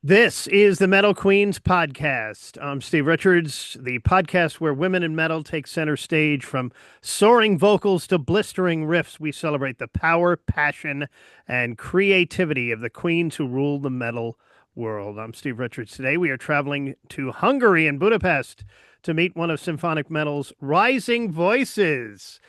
This is the Metal Queens podcast. I'm Steve Richards, the podcast where women in metal take center stage. From soaring vocals to blistering riffs, we celebrate the power, passion, and creativity of the queens who rule the metal world. I'm Steve Richards. Today we are traveling to Hungary and Budapest to meet one of symphonic metal's rising voices.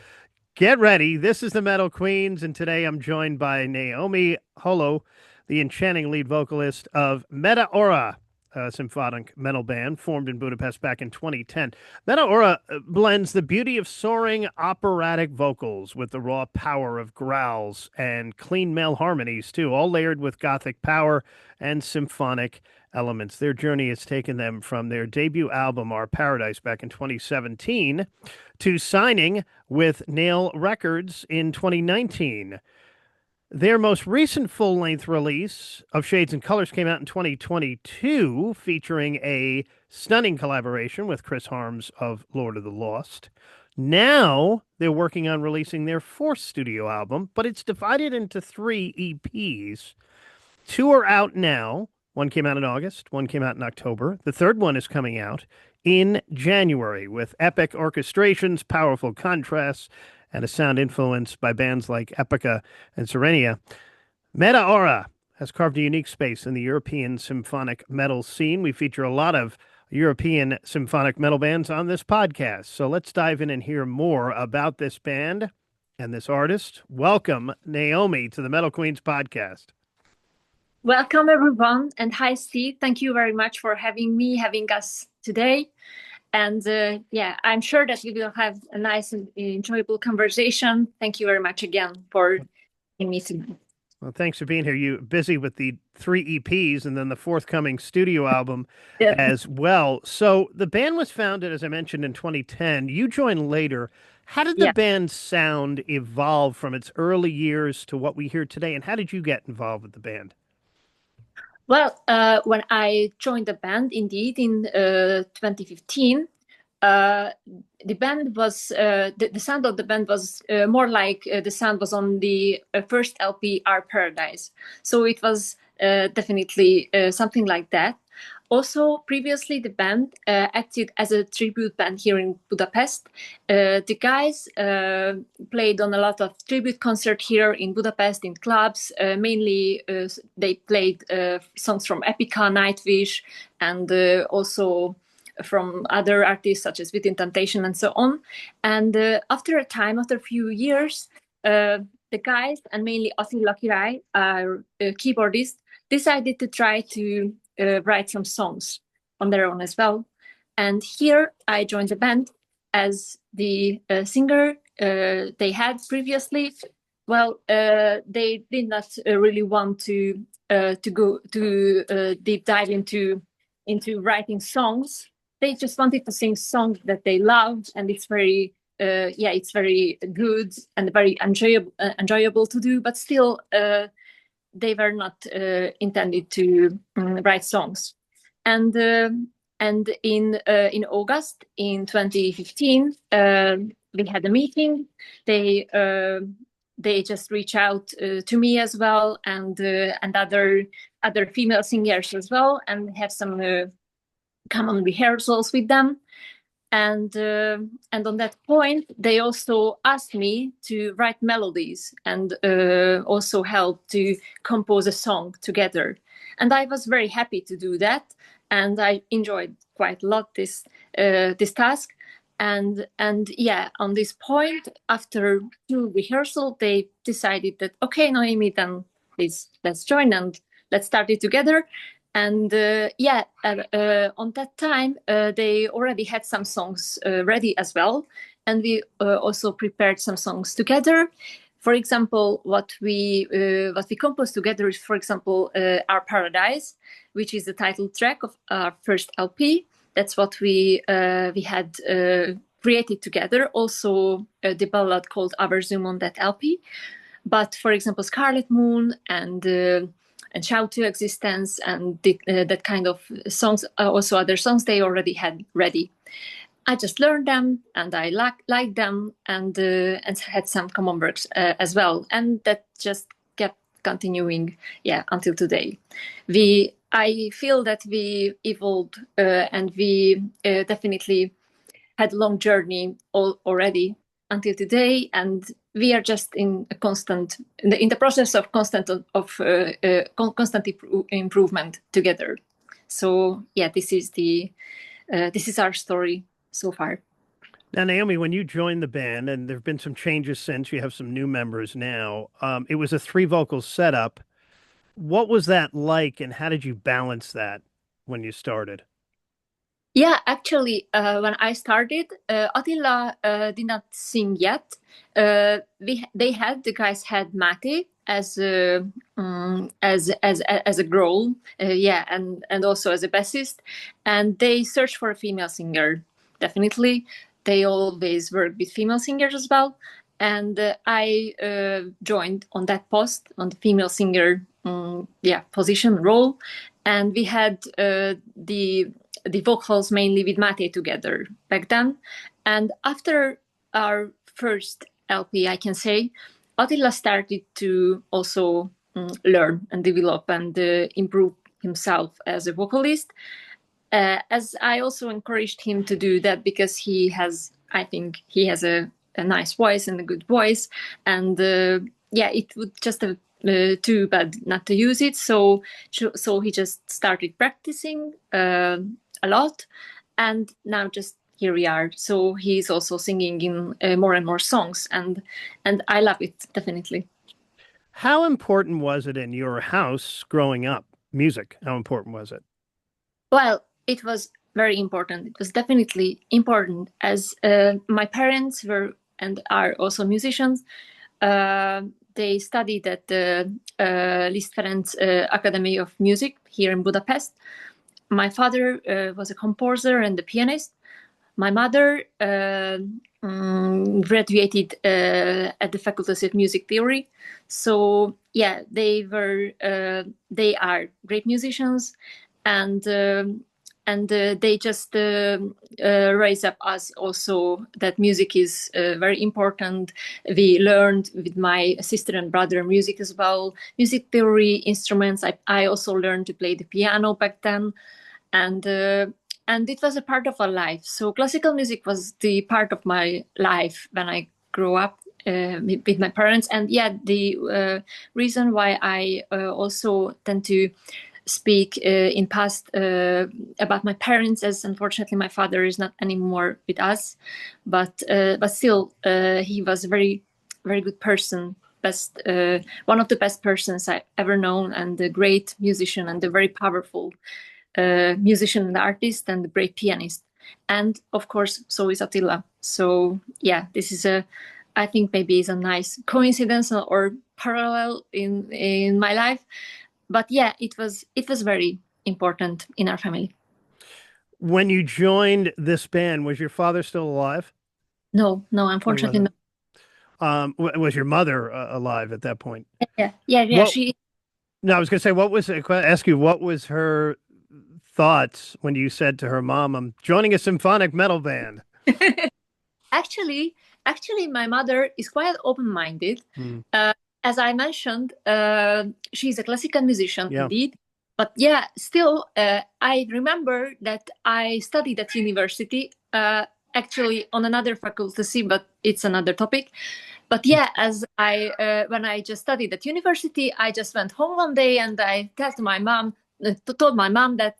Get ready. This is the Metal Queens, and today I'm joined by Noemi Hollo, the enchanting lead vocalist of Meteora, a symphonic metal band formed in Budapest back in 2010. Meteora blends the beauty of soaring operatic vocals with the raw power of growls and clean male harmonies, too, all layered with gothic power and symphonic elements. Their journey has taken them from their debut album, Our Paradise, back in 2017, to signing with Nail Records in 2019. Their most recent full-length release of Shades and Colors came out in 2022, featuring a stunning collaboration with Chris Harms of Lord of the Lost. Now they're working on releasing their fourth studio album, but it's divided into three EPs. Two are out now. One came out in August, one came out in October. The third one is coming out in January with epic orchestrations, powerful contrasts, and a sound influenced by bands like Epica and Sirenia. Meteora has carved a unique space in the European symphonic metal scene. We feature a lot of European symphonic metal bands on this podcast. So let's dive in and hear more about this band and this artist. Welcome, Noemi, to the Metal Queens podcast. Welcome, everyone. And hi, Steve. Thank you very much for having us today. And I'm sure that we will have a nice and enjoyable conversation. Thank you very much again for meeting me. Well, thanks for being here. You're busy with the three EPs and then the forthcoming studio album as well. So the band was founded, as I mentioned, in 2010. You joined later. How did the band sound evolve from its early years to what we hear today? And how did you get involved with the band? Well, when I joined the band, indeed, in 2015, the band was the sound of the band was more like the sound was on the first LP, Our Paradise. So it was definitely something like that. Also, previously, the band acted as a tribute band here in Budapest. The guys played on a lot of tribute concerts here in Budapest in clubs. Mainly, they played songs from Epica, Nightwish, and also from other artists such as Within Temptation and so on. And after a few years, the guys, and mainly Attila Király, our keyboardist, decided to try to write some songs on their own as well. And here I joined the band as the singer they had previously. Well, they did not really want to go to deep dive into writing songs. They just wanted to sing songs that they loved, and it's very it's very good and very enjoyable to do. But still, they were not intended to write songs. And in August in 2015, we had a meeting. They just reached out to me as well, and other female singers as well, and have some common rehearsals with them. And on that point, they also asked me to write melodies and also help to compose a song together. And I was very happy to do that, and I enjoyed quite a lot this task. And on this point, after two rehearsal, they decided that okay, Noemi, then please let's join and let's start it together. And on that time, they already had some songs ready as well. And we also prepared some songs together. For example, what we composed together is, for example, Our Paradise, which is the title track of our first LP. That's what we had created together. Also, the ballad called Our Zoom on that LP. But for example, Scarlet Moon and Shout to Existence and that kind of songs, also other songs they already had ready. I just learned them and I liked them and had some common works as well. And that just kept continuing until today. We I feel that we evolved and we definitely had a long journey already until today, and we are just in a constant in the process of constant improvement together. So yeah, this is our story so far. Now, Naomi, when you joined the band, and there have been some changes since, you have some new members now. It was a three vocal setup. What was that like, and how did you balance that when you started? Yeah, actually, when I started, Attila did not sing yet. The guys had Mate as as a girl, yeah, and also as a bassist, and they searched for a female singer. Definitely, they always work with female singers as well, and I joined on that post on the female singer, yeah, position role, and we had the vocals mainly with Mate together back then. And after our first LP, I can say, Attila started to also learn and develop and improve himself as a vocalist. As I also encouraged him to do that because I think he has a nice voice and a good voice. And yeah, it would just have too bad not to use it. So he just started practicing a lot, and now just here we are. So he's also singing in more and more songs, and I love it definitely. How important was it in your house growing up? Music, how important was it? Well, it was very important. It was definitely important as my parents were and are also musicians. They studied at the Liszt Ferenc Academy of Music here in Budapest. My father was a composer and a pianist. My mother graduated at the Faculty of Music Theory. So yeah, they are great musicians, and they just raise up us also that music is very important. We learned with my sister and brother music as well, music theory, instruments. I also learned to play the piano back then, and it was a part of our life. So classical music was the part of my life when I grew up with my parents. And yeah, the reason why I also tend to speak in past about my parents, as unfortunately my father is not anymore with us, but still he was a very very good person, best one of the best persons I ever known, and a great musician and a very powerful musician and artist and a great pianist. And of course so is Attila. So yeah, this is I think maybe is a nice coincidence or parallel in my life. But yeah, it was very important in our family. When you joined this band, was your father still alive? No, He unfortunately wasn't. not. Was your mother alive at that point? Yeah. What? She No, I was going to say, ask you, what was her thoughts when you said to her mom, "I'm joining a symphonic metal band"? actually my mother is quite open-minded. Hmm. As I mentioned, she's a classical musician Yeah. indeed. But yeah, still, I remember that I studied at university, actually on another faculty, but it's another topic. But yeah, as when I just studied at university, I just went home one day and I told my mom that,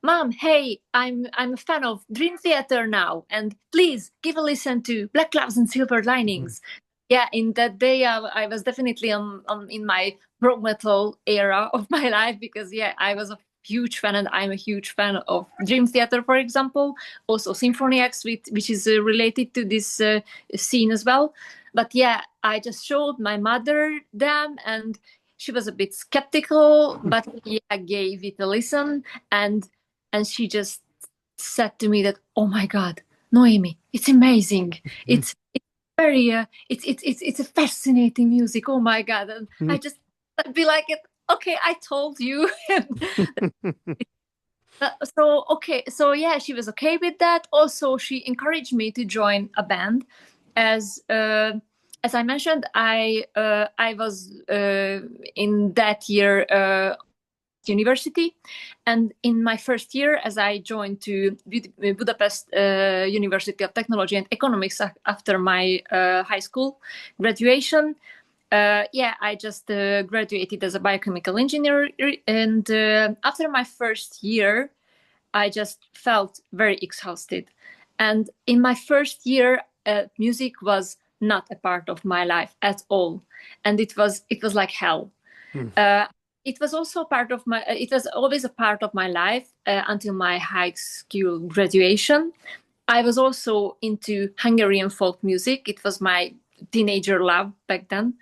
Mom, hey, I'm a fan of Dream Theater now, and please give a listen to Black Clouds and Silver Linings. Yeah, in that day, I was definitely in my prog metal era of my life, because yeah, I was a huge fan, and I'm a huge fan of Dream Theater, for example, also Symphoniacs, which is related to this scene as well. But yeah, I just showed my mother them, and she was a bit skeptical, but yeah, gave it a listen, and she just said to me that, oh my God, Noemi, it's amazing. It's very it's a fascinating music. Oh my God. And I just be like, okay, I told you. So okay, so yeah, she was okay with that. Also, she encouraged me to join a band. As I mentioned, I was in that year University. And in my first year, as I joined to Budapest University of Technology and Economics after my high school graduation, I just graduated as a biochemical engineer. And after my first year, I just felt very exhausted. And in my first year, music was not a part of my life at all. And it was like hell. It was also it was always a part of my life until my high school graduation. I was also into Hungarian folk music. It was my teenager love back then.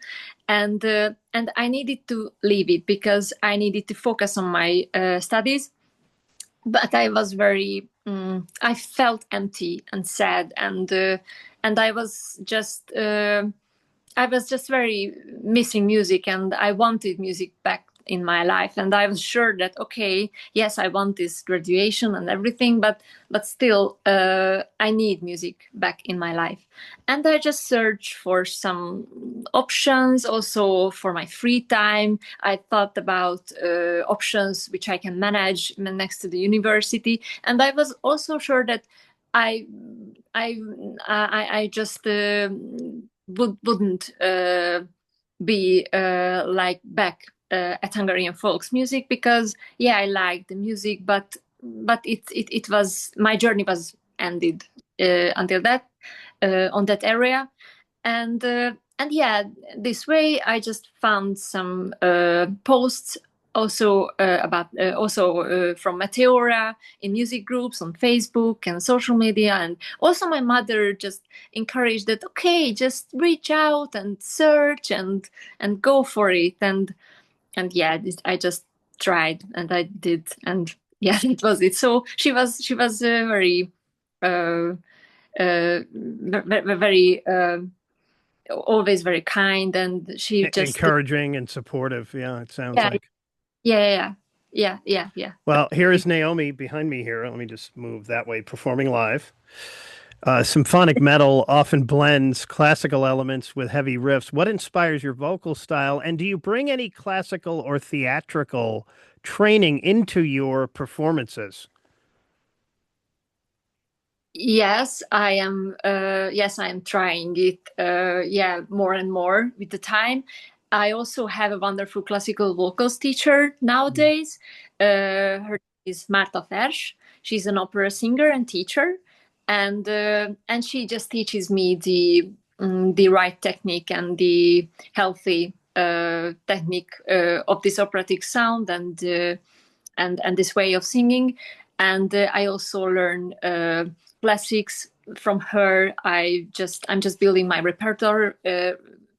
And I needed to leave it because I needed to focus on my studies. But I was I felt empty and sad, and I was just very missing music, and I wanted music back in my life. And I was sure that, okay, yes, I want this graduation and everything, but still I need music back in my life. And I just searched for some options also for my free time. I thought about options which I can manage next to the university. And I was also sure that I just wouldn't be like back at Hungarian folks music, because I liked the music, but it was, my journey was ended until that on that area. And this way I just found some posts also about from Meteora in music groups on Facebook and social media. And also my mother just encouraged that, okay, just reach out and search and go for it. And I just tried and I did, and that was it. So she was very always very kind, and she just encouraging and supportive. Yeah, it sounds like. Yeah. Well, here is Noemi behind me here. Let me just move that way, performing live. Symphonic metal often blends classical elements with heavy riffs. What inspires your vocal style? And do you bring any classical or theatrical training into your performances? Yes, I am. Yes, I am trying it. More and more with the time. I also have a wonderful classical vocals teacher nowadays. Her name is Marta Fersch. She's an opera singer and teacher. And she just teaches me the right technique and the healthy technique of this operatic sound and this way of singing. And I also learn classics from her. I'm just building my repertoire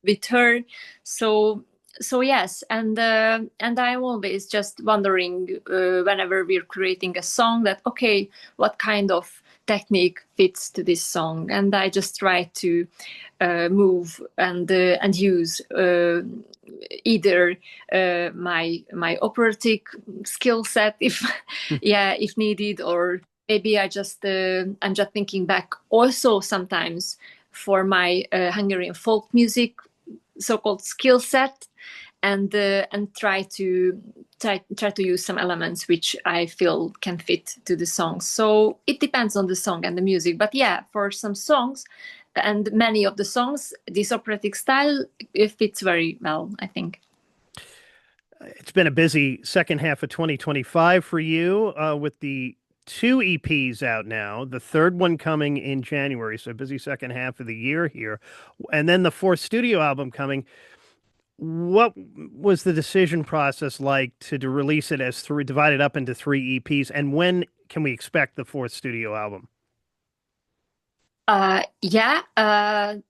with her. So yes, and I'm always just wondering whenever we're creating a song that, okay, what kind of technique fits to this song, and I just try to move and use either my operatic skill set if if needed, or maybe I'm just thinking back also sometimes for my Hungarian folk music so-called skill set, and try to use some elements which I feel can fit to the song. So it depends on the song and the music. But for some songs and many of the songs, this operatic style, it fits very well, I think. It's been a busy second half of 2025 for you with the 2 EPs out now, the third one coming in January. So busy second half of the year here. And then the 4th studio album coming. What was the decision process like to release it as divided up into 3 EPs? And when can we expect the 4th studio album?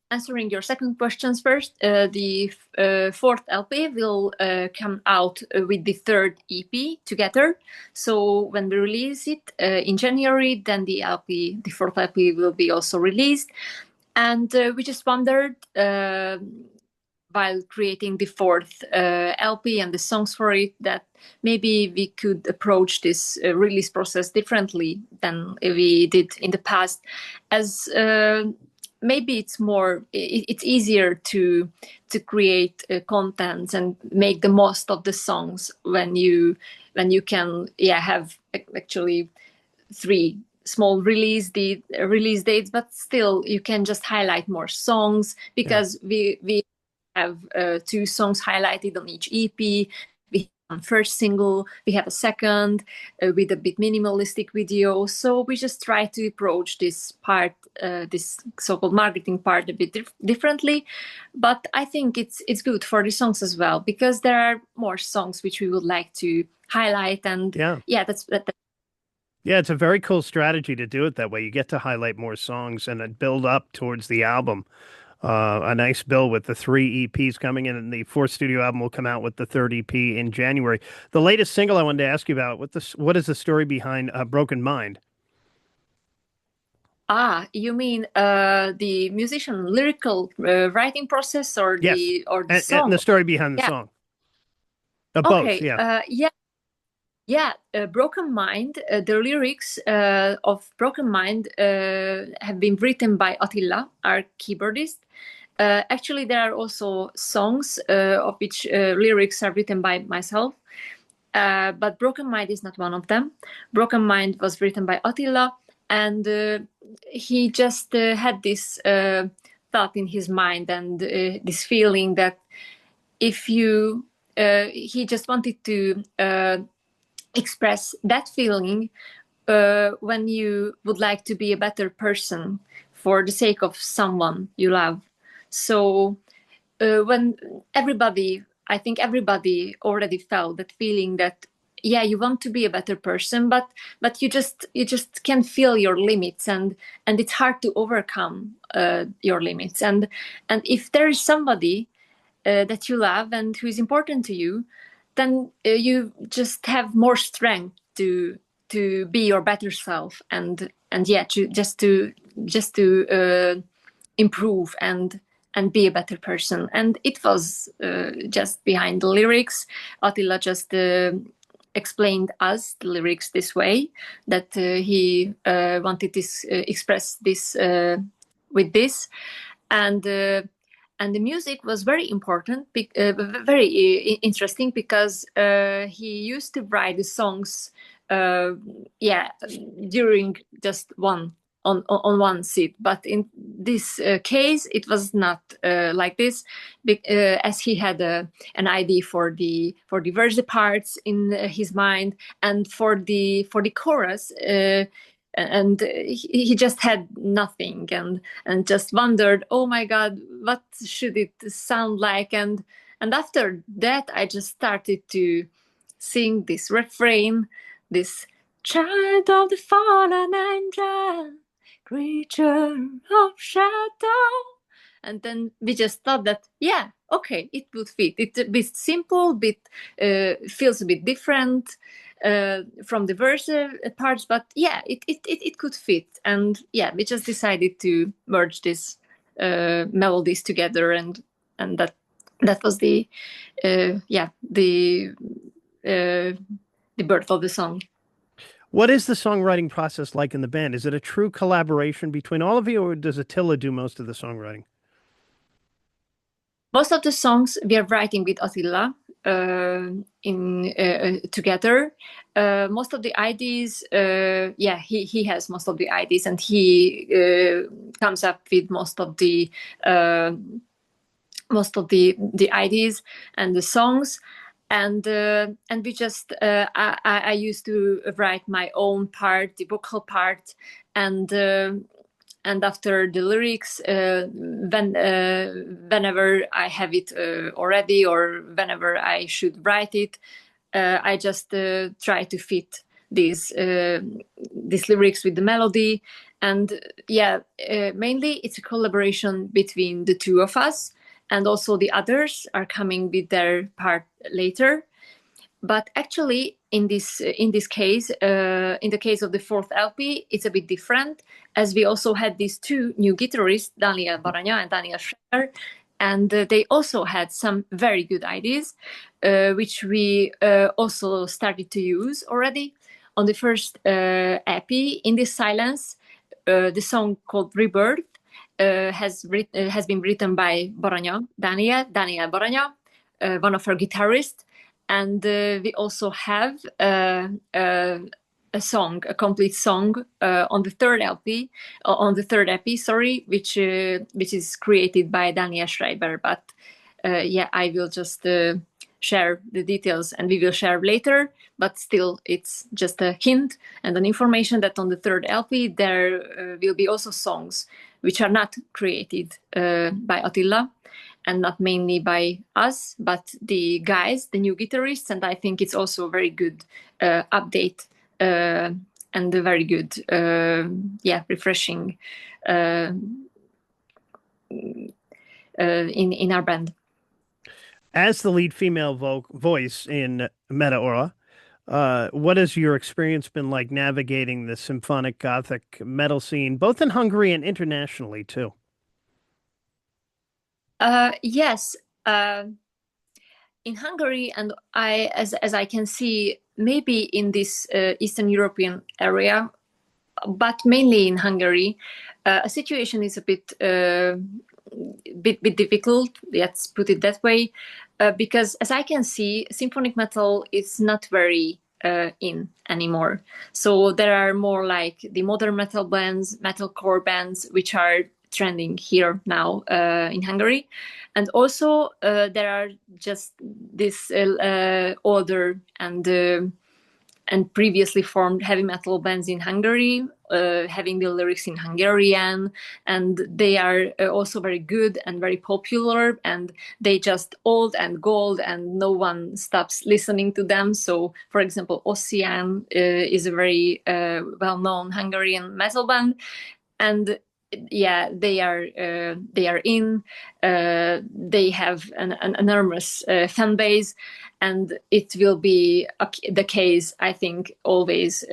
Answering your second questions first, the 4th LP will come out with the 3rd EP together. So when we release it in January, then the 4th LP will be also released. And we just wondered while creating the 4th LP and the songs for it, that maybe we could approach this release process differently than we did in the past, as maybe it's easier to create content and make the most of the songs when you can have actually 3 small release dates, but still you can just highlight more songs, because we have 2 songs highlighted on each EP. We have first single, we have a second with a bit minimalistic video. So we just try to approach this part, this so-called marketing part, a bit differently. But I think it's good for the songs as well, because there are more songs which we would like to highlight. And that's Yeah, it's a very cool strategy to do it that way. You get to highlight more songs and then build up towards the album. A nice bill with the 3 EPs coming in, and the 4th studio album will come out with the 3rd EP in January. The latest single I wanted to ask you about, what is the story behind Broken Mind? You mean the musician lyrical writing process, or Yes. the song? And the story behind the song. Both, Broken Mind, the lyrics of Broken Mind have been written by Attila, our keyboardist. Actually, there are also songs of which lyrics are written by myself, but Broken Mind is not one of them. Broken Mind was written by Attila, and he just had this thought in his mind, and this feeling that if you he just wanted to express that feeling when you would like to be a better person for the sake of someone you love. So when I think everybody already felt that feeling that you want to be a better person, but you just can't feel your limits, and it's hard to overcome your limits. And if there is somebody that you love and who is important to you, then you just have more strength to be your better self, and just to improve and be a better person. And it was just behind the lyrics. Attila just explained us the lyrics this way, that he wanted to express this with this, and the music was very important, very interesting, because he used to write the songs during just on one seat. But in this case, it was not like this, as he had an idea for the verse parts in his mind, and for the chorus. And he just had nothing, and just wondered, oh my God, what should it sound like? And after that, I just started to sing this refrain, this child of the fallen angel, creature of shadow. And then we just thought that, okay, it would fit. It's a bit simple, feels a bit different from the verse parts, but it could fit. And we just decided to merge these melodies together, and that was the birth of the song. What is the songwriting process like in the band? Is it a true collaboration between all of you, or does Attila do most of the songwriting? Most of the songs we are writing with Attila together. Most of the ideas, he has most of the ideas, and he comes up with most of the ideas and the songs. And we just I used to write my own part, the vocal part, and after the lyrics, whenever I have it already, or whenever I should write it, I just try to fit these lyrics with the melody. And mainly it's a collaboration between the 2 of us, and also the others are coming with their part later. But actually, in this case, in the case of the 4th LP, it's a bit different, as we also had these 2 new guitarists, Daniel Baranya and Daniel Schreiner, and they also had some very good ideas, which we also started to use already on the first EP, In This Silence, the song called Rebirth. has been written by Baranya, Daniel Baranya, one of her guitarists, and we also have a song, a complete song on the third LP, sorry, which is created by Daniel Schreiber. But yeah, I will just share the details, and we will share later. But still, it's just a hint and an information that on the third LP there will be also songs which are not created by Attila and not mainly by us, but the guys, the new guitarists. And I think it's also a very good update and a very good, refreshing in our band. As the lead female voice in Meteora, what has your experience been like navigating the symphonic gothic metal scene, both in Hungary and internationally too? Yes, in Hungary, and as I can see, maybe in this Eastern European area, but mainly in Hungary, a situation is a bit difficult. Let's put it that way, because as I can see, symphonic metal is not very in anymore. So there are more like the modern metal bands, metalcore bands, which are trending here now in Hungary. And also there are just this older and previously formed heavy metal bands in Hungary, having the lyrics in Hungarian, and they are also very good and very popular, and they just old and gold, and no one stops listening to them. So, for example, Ossian is a very well-known Hungarian metal band, and yeah, they are in. They have an enormous fan base, and it will be the case, I think, always.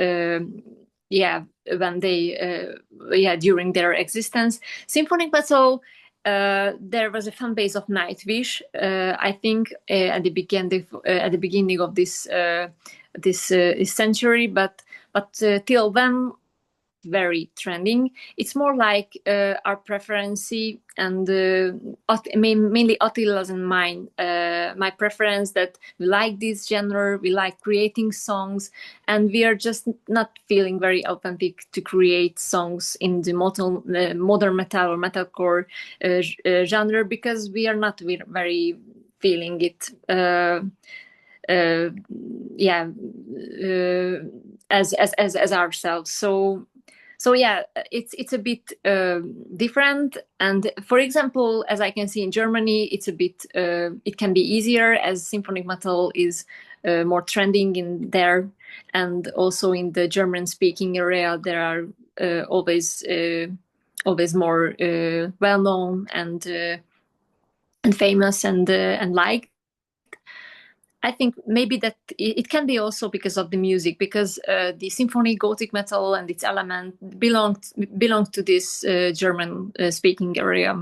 When they during their existence, symphonic metal. There was a fan base of Nightwish. I think at the beginning of this century, but till then, very trending. It's more like our preference, and mainly Attila's and mine, my preference, that we like this genre, we like creating songs, and we are just not feeling very authentic to create songs in the modern metal or metalcore genre, because we are not very feeling it as ourselves. So yeah, it's a bit different. And for example, as I can see in Germany, it's a bit it can be easier, as symphonic metal is more trending in there, and also in the German-speaking area there are always more well-known and famous and liked. I think maybe that it can be also because of the music, because the symphonic gothic metal and its element belong to this German-speaking area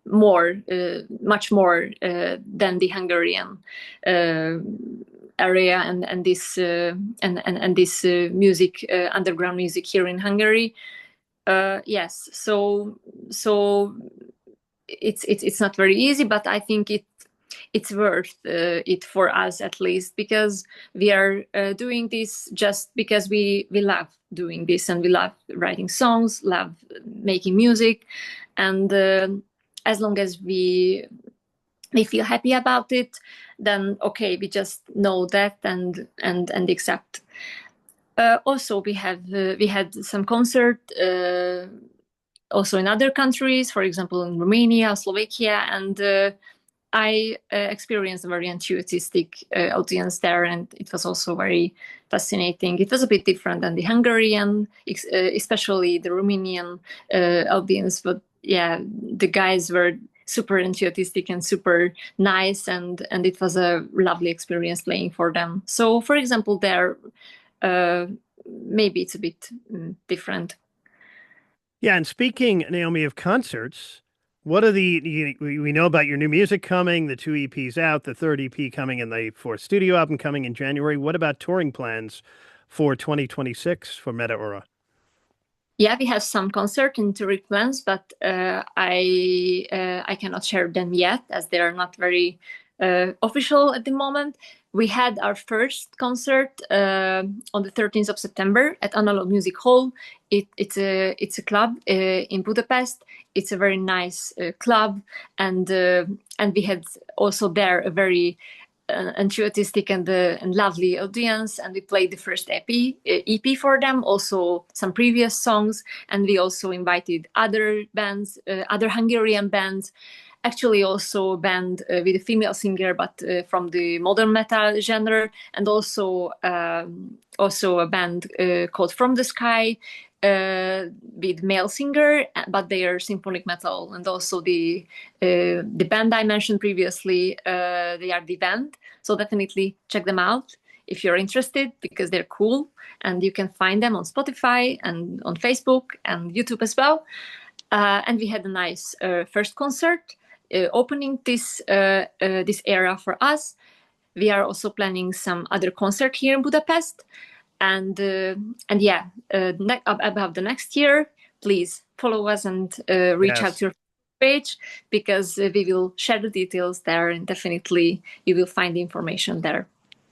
much more than the Hungarian area and this music, underground music here in Hungary. Yes, so it's not very easy, but I think it's worth it for us, at least, because we are doing this just because we love doing this, and we love writing songs, love making music, and as long as we feel happy about it, then okay, we just know that and accept. Also, we had some concert also in other countries, for example in Romania, Slovakia, and I experienced a very enthusiastic audience there, and it was also very fascinating. It was a bit different than the Hungarian, especially the Romanian audience, but yeah, the guys were super enthusiastic and super nice, and it was a lovely experience playing for them. So, for example, there maybe it's a bit different. Yeah, and speaking, Naomi, of concerts, what are we know about your new music coming, the 2 EPs out, the third EP coming, and the fourth studio album coming in January. What about touring plans for 2026 for Meteora? Yeah, we have some concert in 2 week plans, but I cannot share them yet as they are not very official at the moment. We had our first concert on the 13th of September at Analog Music Hall. It's a club in Budapest. It's a very nice club, and we had also there a very enthusiastic and lovely audience, and we played the first EP for them, also some previous songs, and we also invited other bands, other Hungarian bands, actually also a band with a female singer, but from the modern metal genre, and also a band called From the Sky, with male singer, but they are symphonic metal. And also the band I mentioned previously, they are the band. So definitely check them out if you're interested, because they're cool, and you can find them on Spotify and on Facebook and YouTube as well. And we had a nice first concert opening this era for us. We are also planning some other concert here in Budapest, and yeah, about the next year, please follow us and reach out to our page, because we will share the details there, and definitely you will find the information there.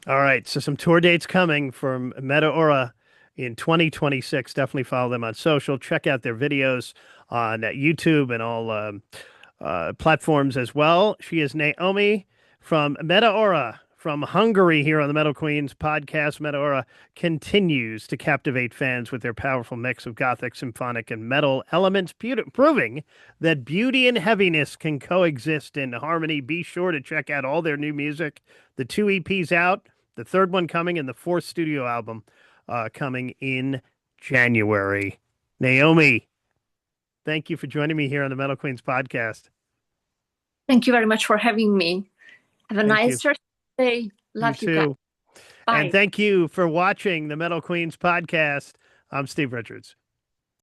All right, so some tour dates coming from Meteora in 2026. Definitely follow them on social. Check out their videos on YouTube and all platforms as well. She is Noemi from Meteora from Hungary here on the Metal Queens podcast. Meteora continues to captivate fans with their powerful mix of gothic, symphonic, and metal elements, proving that beauty and heaviness can coexist in harmony. Be sure to check out all their new music. The 2 EPs out, the 3rd one coming, and the 4th studio album coming in January. Noemi, thank you for joining me here on the Metal Queens podcast. Thank you very much for having me. Have a nice rest of the day. Love you guys. Bye. And thank you for watching the Metal Queens podcast. I'm Steve Richards.